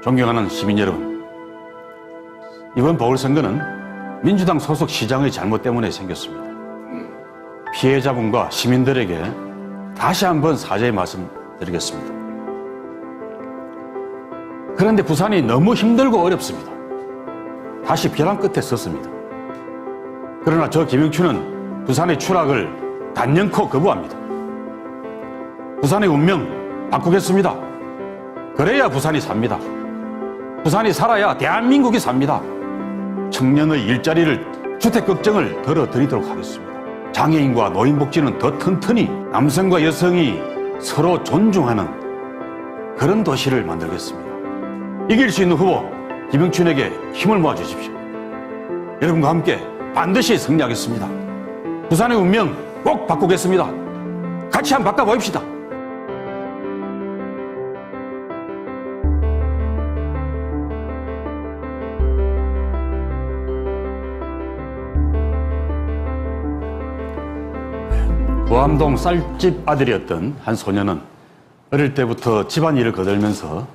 존경하는 시민 여러분, 이번 보궐선거는 민주당 소속 시장의 잘못 때문에 생겼습니다. 피해자분과 시민들에게 다시 한번 사죄의 말씀 드리겠습니다. 그런데 부산이 너무 힘들고 어렵습니다. 다시 벼랑 끝에 섰습니다. 그러나 저 김영춘은 부산의 추락을 단연코 거부합니다. 부산의 운명 바꾸겠습니다. 그래야 부산이 삽니다. 부산이 살아야 대한민국이 삽니다. 청년의 일자리를, 주택 걱정을 덜어드리도록 하겠습니다. 장애인과 노인복지는 더 튼튼히 남성과 여성이 서로 존중하는 그런 도시를 만들겠습니다. 이길 수 있는 후보 김영춘에게 힘을 모아주십시오. 여러분과 함께 반드시 승리하겠습니다. 부산의 운명 꼭 바꾸겠습니다. 같이 한번 바꿔보십시다. 보암동 쌀집 아들이었던 한 소녀는 어릴 때부터 집안일을 거들면서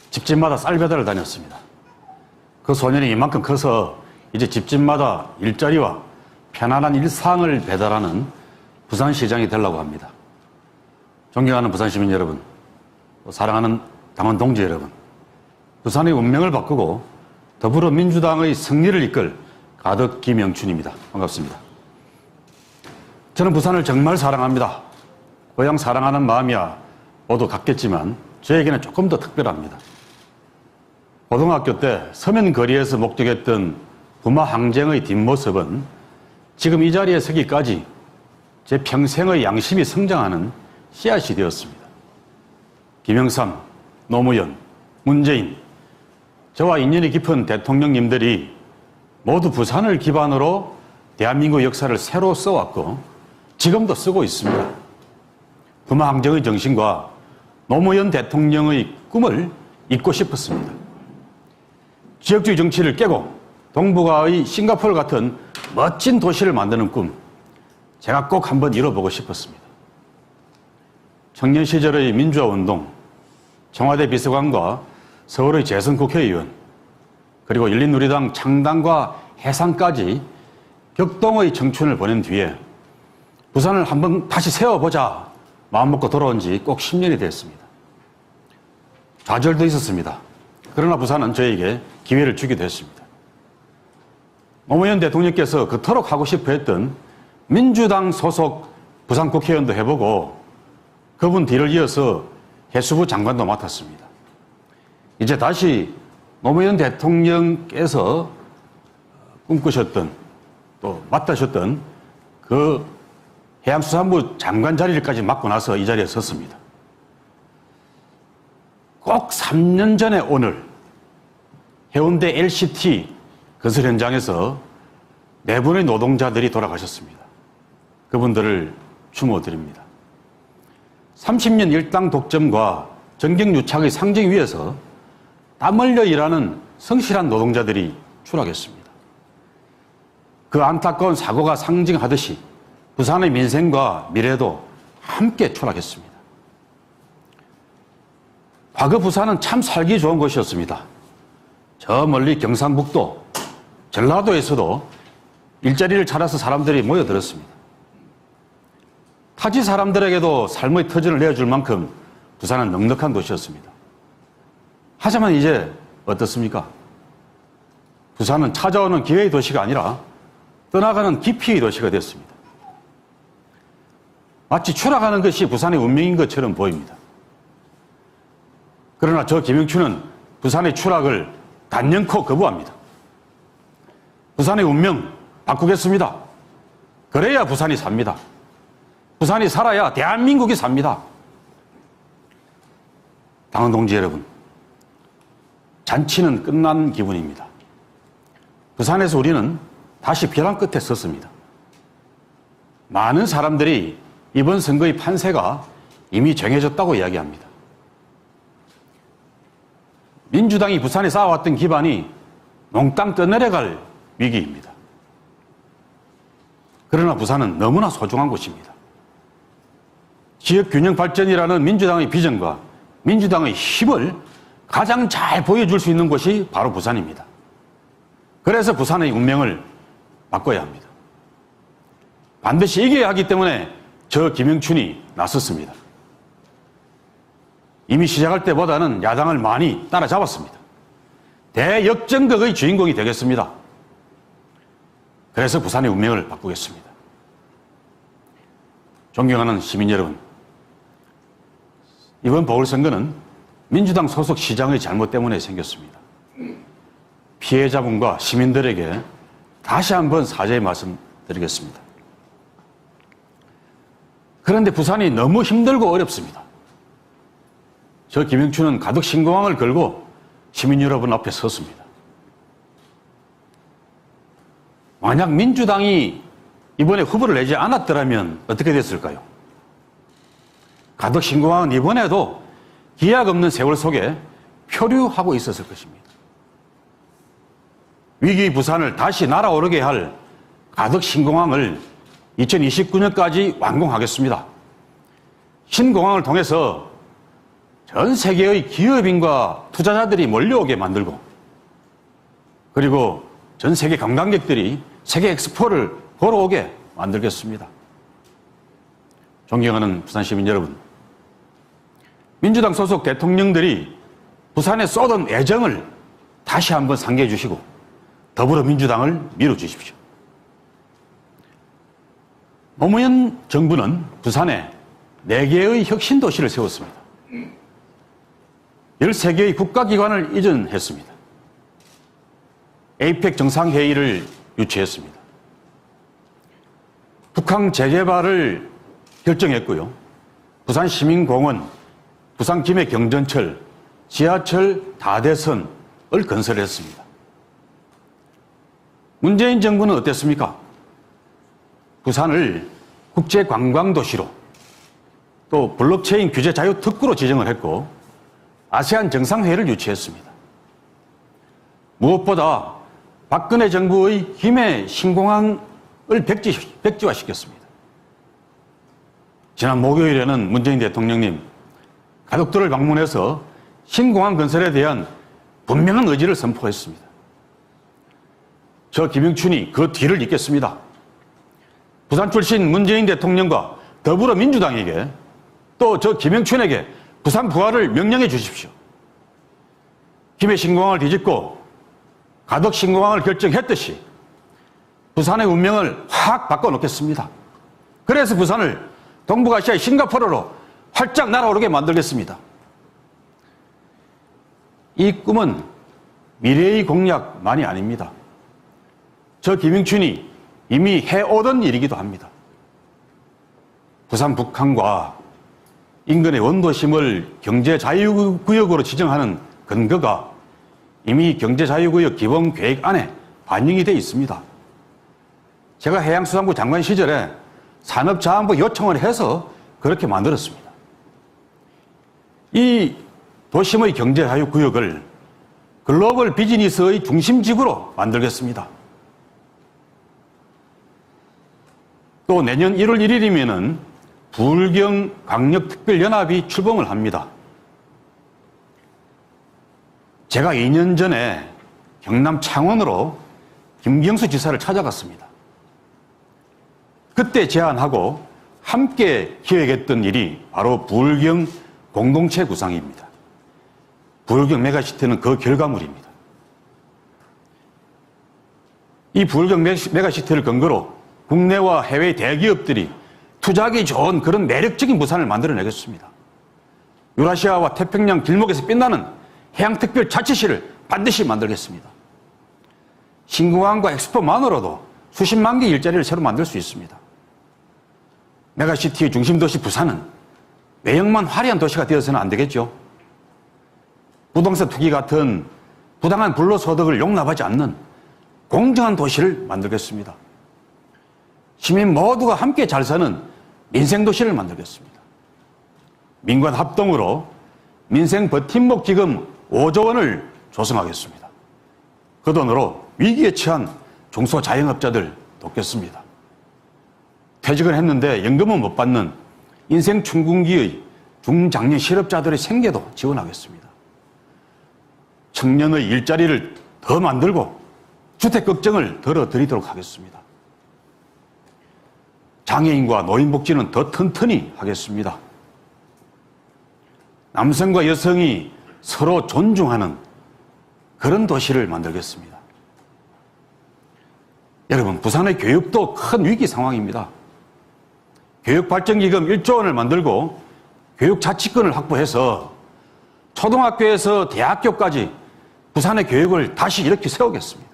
집집마다 쌀 배달을 다녔습니다. 그 소년이 이만큼 커서 이제 집집마다 일자리와 편안한 일상을 배달하는 부산시장이 되려고 합니다. 존경하는 부산 시민 여러분, 사랑하는 당원 동지 여러분, 부산의 운명을 바꾸고 더불어민주당의 승리를 이끌 가덕 김영춘입니다. 반갑습니다. 저는 부산을 정말 사랑합니다. 고향 사랑하는 마음이야 모두 같겠지만 저에게는 조금 더 특별합니다. 고등학교 때 서면 거리에서 목격했던 부마 항쟁의 뒷모습은 지금 이 자리에 서기까지 제 평생의 양심이 성장하는 씨앗이 되었습니다. 김영삼, 노무현, 문재인, 저와 인연이 깊은 대통령님들이 모두 부산을 기반으로 대한민국 역사를 새로 써왔고 지금도 쓰고 있습니다. 부마 항쟁의 정신과 노무현 대통령의 꿈을 잇고 싶었습니다. 지역주의 정치를 깨고 동북아의 싱가포르 같은 멋진 도시를 만드는 꿈, 제가 꼭 한번 이뤄보고 싶었습니다. 청년 시절의 민주화운동, 청와대 비서관과 서울의 재선 국회의원, 그리고 열린우리당 창당과 해산까지 격동의 청춘을 보낸 뒤에 부산을 한번 다시 세워보자 마음먹고 돌아온 지 꼭 10년이 됐습니다. 좌절도 있었습니다. 그러나 부산은 저에게 기회를 주기도 했습니다. 노무현 대통령께서 그토록 하고 싶어 했던 민주당 소속 부산 국회의원도 해보고 그분 뒤를 이어서 해수부 장관도 맡았습니다. 이제 다시 노무현 대통령께서 꿈꾸셨던 또 맡으셨던 그 해양수산부 장관 자리까지 맡고 나서 이 자리에 섰습니다. 꼭 3년 전에 오늘 해운대 LCT 건설 현장에서 4분의 노동자들이 돌아가셨습니다. 그분들을 추모드립니다. 30년 일당 독점과 정경유착의 상징 위에서 땀 흘려 일하는 성실한 노동자들이 추락했습니다. 그 안타까운 사고가 상징하듯이 부산의 민생과 미래도 함께 추락했습니다. 과거 부산은 참 살기 좋은 곳이었습니다. 저 멀리 경상북도, 전라도에서도 일자리를 찾아서 사람들이 모여들었습니다. 타지 사람들에게도 삶의 터전을 내어줄 만큼 부산은 넉넉한 도시였습니다. 하지만 이제 어떻습니까? 부산은 찾아오는 기회의 도시가 아니라 떠나가는 기피의 도시가 됐습니다. 마치 추락하는 것이 부산의 운명인 것처럼 보입니다. 그러나 저 김영춘은 부산의 추락을 단연코 거부합니다. 부산의 운명 바꾸겠습니다. 그래야 부산이 삽니다. 부산이 살아야 대한민국이 삽니다. 당원 동지 여러분, 잔치는 끝난 기분입니다. 부산에서 우리는 다시 벼랑 끝에 섰습니다. 많은 사람들이 이번 선거의 판세가 이미 정해졌다고 이야기합니다. 민주당이 부산에 쌓아왔던 기반이 몽땅 떠내려갈 위기입니다. 그러나 부산은 너무나 소중한 곳입니다. 지역균형 발전이라는 민주당의 비전과 민주당의 힘을 가장 잘 보여줄 수 있는 곳이 바로 부산입니다. 그래서 부산의 운명을 바꿔야 합니다. 반드시 이겨야 하기 때문에 저 김영춘이 나섰습니다. 이미 시작할 때보다는 야당을 많이 따라잡았습니다. 대역전극의 주인공이 되겠습니다. 그래서 부산의 운명을 바꾸겠습니다. 존경하는 시민 여러분, 이번 보궐선거는 민주당 소속 시장의 잘못 때문에 생겼습니다. 피해자분과 시민들에게 다시 한번 사죄의 말씀 드리겠습니다. 그런데 부산이 너무 힘들고 어렵습니다. 저 김영춘은 가덕 신공항을 걸고 시민 여러분 앞에 섰습니다. 만약 민주당이 이번에 후보를 내지 않았더라면 어떻게 됐을까요? 가덕 신공항은 이번에도 기약 없는 세월 속에 표류하고 있었을 것입니다. 위기 부산을 다시 날아오르게 할 가덕 신공항을 2029년까지 완공하겠습니다. 신공항을 통해서 전 세계의 기업인과 투자자들이 몰려오게 만들고, 그리고 전 세계 관광객들이 세계 엑스포를 보러 오게 만들겠습니다. 존경하는 부산 시민 여러분, 민주당 소속 대통령들이 부산에 쏟은 애정을 다시 한번 상기해 주시고 더불어민주당을 밀어주십시오. 노무현 정부는 부산에 4개의 혁신도시를 세웠습니다. 13개의 국가기관을 이전했습니다. 에이펙 정상회의를 유치했습니다. 북한 재개발을 결정했고요. 부산시민공원, 부산 김해경전철, 지하철 다대선을 건설했습니다. 문재인 정부는 어땠습니까? 부산을 국제관광도시로, 또 블록체인 규제 자유 특구로 지정을 했고 아세안 정상회의를 유치했습니다. 무엇보다 박근혜 정부의 김해 신공항을 백지화시켰습니다. 지난 목요일에는 문재인 대통령님 가덕도를 방문해서 신공항 건설에 대한 분명한 의지를 선포했습니다. 저 김영춘이 그 뒤를 잇겠습니다. 부산 출신 문재인 대통령과 더불어민주당에게, 또 저 김영춘에게 부산 부활을 명령해 주십시오. 김해 신공항을 뒤집고 가덕 신공항을 결정했듯이 부산의 운명을 확 바꿔놓겠습니다. 그래서 부산을 동북아시아의 싱가포르로 활짝 날아오르게 만들겠습니다. 이 꿈은 미래의 공약만이 아닙니다. 저 김영춘이 이미 해오던 일이기도 합니다. 부산 북한과 인근의 원도심을 경제자유구역으로 지정하는 근거가 이미 경제자유구역 기본계획안에 반영이 되어 있습니다. 제가 해양수산부 장관 시절에 산업자원부 요청을 해서 그렇게 만들었습니다. 이 도심의 경제자유구역을 글로벌 비즈니스의 중심지구로 만들겠습니다. 또 내년 1월 1일이면은 부울경광역특별연합이 출범을 합니다. 제가 2년 전에 경남 창원으로 김경수 지사를 찾아갔습니다. 그때 제안하고 함께 기획했던 일이 바로 부울경 공동체 구상입니다. 부울경 메가시티는 그 결과물입니다. 이 부울경 메가시티를 근거로 국내와 해외 대기업들이 투자하기 좋은 그런 매력적인 부산을 만들어내겠습니다. 유라시아와 태평양 길목에서 빛나는 해양특별자치시를 반드시 만들겠습니다. 신공항과 엑스포만으로도 수십만 개 일자리를 새로 만들 수 있습니다. 메가시티의 중심도시 부산은 외형만 화려한 도시가 되어서는 안 되겠죠. 부동산 투기 같은 부당한 불로소득을 용납하지 않는 공정한 도시를 만들겠습니다. 시민 모두가 함께 잘 사는 민생도시를 만들겠습니다. 민관 합동으로 민생버팀목 기금 5조 원을 조성하겠습니다. 그 돈으로 위기에 처한 중소자영업자들 돕겠습니다. 퇴직을 했는데 연금은 못 받는 인생 충분기의 중장년 실업자들의 생계도 지원하겠습니다. 청년의 일자리를 더 만들고 주택 걱정을 덜어드리도록 하겠습니다. 장애인과 노인복지는 더 튼튼히 하겠습니다. 남성과 여성이 서로 존중하는 그런 도시를 만들겠습니다. 여러분, 부산의 교육도 큰 위기 상황입니다. 교육발전기금 1조 원을 만들고 교육자치권을 확보해서 초등학교에서 대학교까지 부산의 교육을 다시 이렇게 세우겠습니다.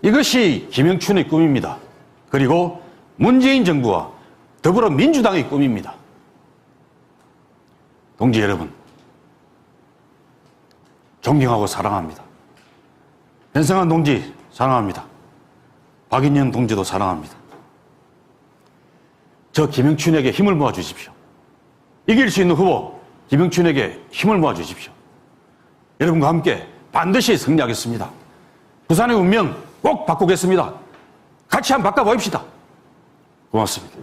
이것이 김영춘의 꿈입니다. 그리고 문재인 정부와 더불어민주당의 꿈입니다. 동지 여러분, 존경하고 사랑합니다. 변성한 동지 사랑합니다. 박인영 동지도 사랑합니다. 저 김영춘에게 힘을 모아주십시오. 이길 수 있는 후보 김영춘에게 힘을 모아주십시오. 여러분과 함께 반드시 승리하겠습니다. 부산의 운명 꼭 바꾸겠습니다. 같이 한번 바꿔보십시다. 고맙습니다.